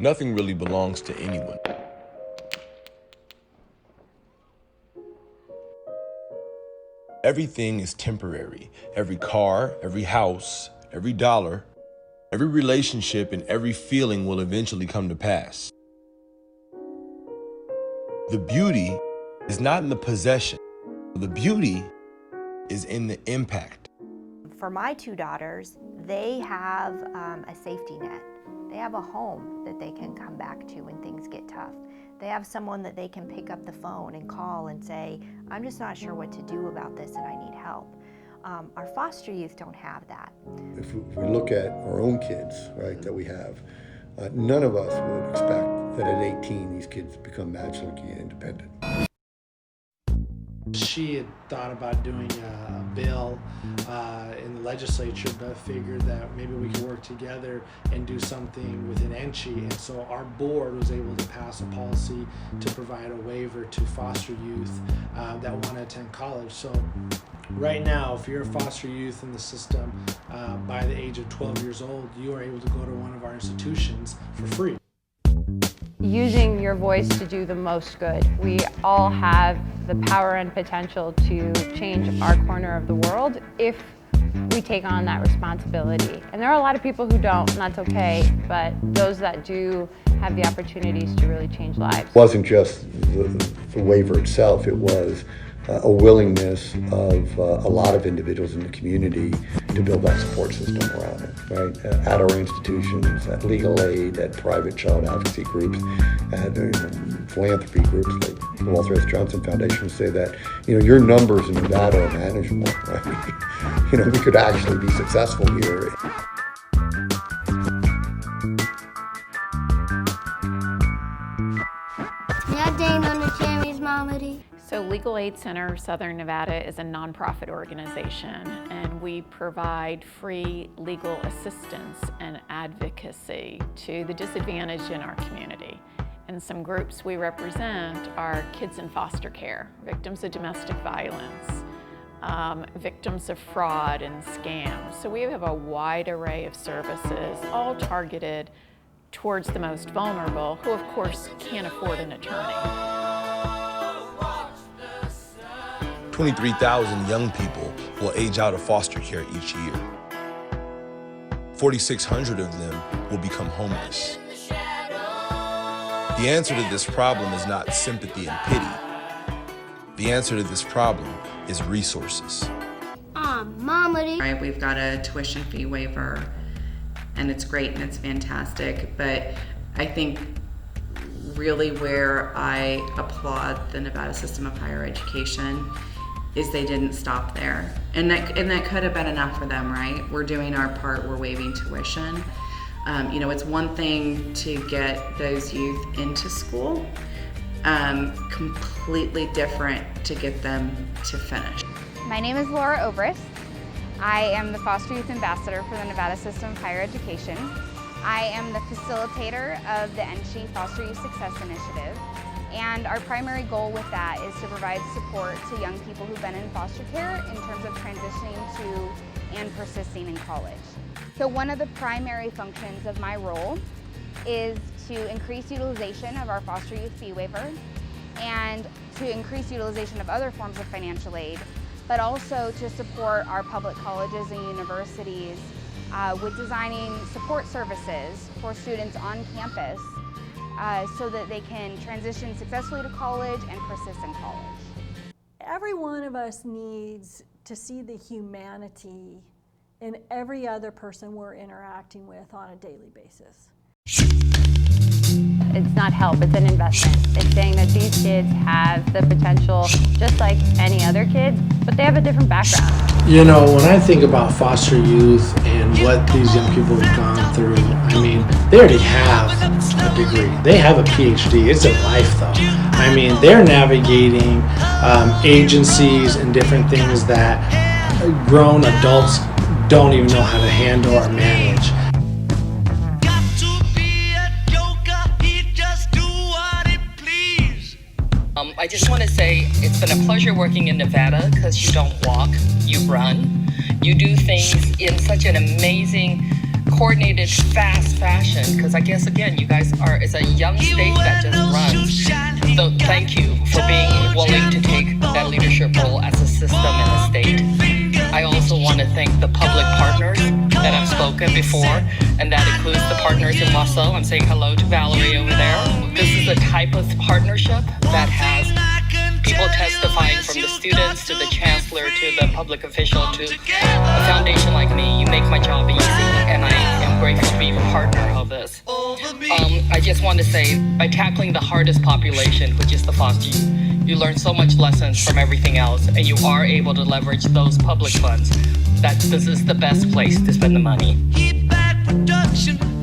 Nothing really belongs to anyone. Everything is temporary. Every car, every house, every dollar, every relationship, and every feeling will eventually come to pass. The beauty is not in the possession. The beauty is in the impact. For my two daughters, they have a safety net. They have a home that they can come back to when things get tough. They have someone that they can pick up the phone and call and say, I'm just not sure what to do about this and I need help. Our foster youth don't have that. If we look at our own kids, right, that we have, none of us would expect that at 18 these kids become magically independent. She had thought about doing a bill in the legislature, but figured that maybe we could work together and do something within nshe. And so our board was able to pass a policy to provide a waiver to foster youth that want to attend college. So right now, if you're a foster youth in the system by the age of 12 years old, you are able to go to one of our institutions for free. Using your voice to do the most good. We all have the power and potential to change our corner of the world if we take on that responsibility. And there are a lot of people who don't, and that's okay, but those that do have the opportunities to really change lives. It wasn't just the waiver itself, it was a willingness of a lot of individuals in the community to build that support system around it, right? At our institutions, at legal aid, at private child advocacy groups, at philanthropy groups like the Walter S. Johnson Foundation say that, your numbers in Nevada are manageable, right? We could actually be successful here. So Legal Aid Center Southern Nevada is a nonprofit organization, and we provide free legal assistance and advocacy to the disadvantaged in our community. And some groups we represent are kids in foster care, victims of domestic violence, victims of fraud and scams. So we have a wide array of services, all targeted towards the most vulnerable, who of course can't afford an attorney. 23,000 young people will age out of foster care each year. 4,600 of them will become homeless. The answer to this problem is not sympathy and pity. The answer to this problem is resources. Right, we've got a tuition fee waiver, and it's great and it's fantastic, but I think really where I applaud the Nevada system of higher education is they didn't stop there. And that could have been enough for them, right? We're doing our part, we're waiving tuition. It's one thing to get those youth into school, completely different to get them to finish. My name is Laura Obrist. I am the Foster Youth Ambassador for the Nevada System of Higher Education. I am the facilitator of the nshe Foster Youth Success Initiative. And our primary goal with that is to provide support to young people who've been in foster care in terms of transitioning to and persisting in college. So one of the primary functions of my role is to increase utilization of our foster youth fee waiver and to increase utilization of other forms of financial aid, but also to support our public colleges and universities with designing support services for students on campus so that they can transition successfully to college and persist in college. Every one of us needs to see the humanity in every other person we're interacting with on a daily basis. It's not help, it's an investment. It's saying that these kids have the potential just like any other kids, but they have a different background. When I think about foster youth and what these young people have gone through, they already have a degree. They have a PhD. It's a life, though. They're navigating agencies and different things that grown adults don't even know how to handle or manage. I just want to say it's been a pleasure working in Nevada because you don't walk, you run. You do things in such an amazing coordinated, fast fashion, because I guess, again, you guys it's a young state that just runs. So thank you for being willing to take that leadership role as a system in the state. I also want to thank the public partners that have spoken before, and that includes the partners in Wausau. I'm saying hello to Valerie over there. This is the type of partnership that has people testifying, from the students to the chancellor to the public official to a foundation like me. You make my job easy, and I am grateful to be a partner of this. I just want to say, by tackling the hardest population, which is the foster youth, you learn so much lessons from everything else, and you are able to leverage those public funds. That this is the best place to spend the money. Keep back production.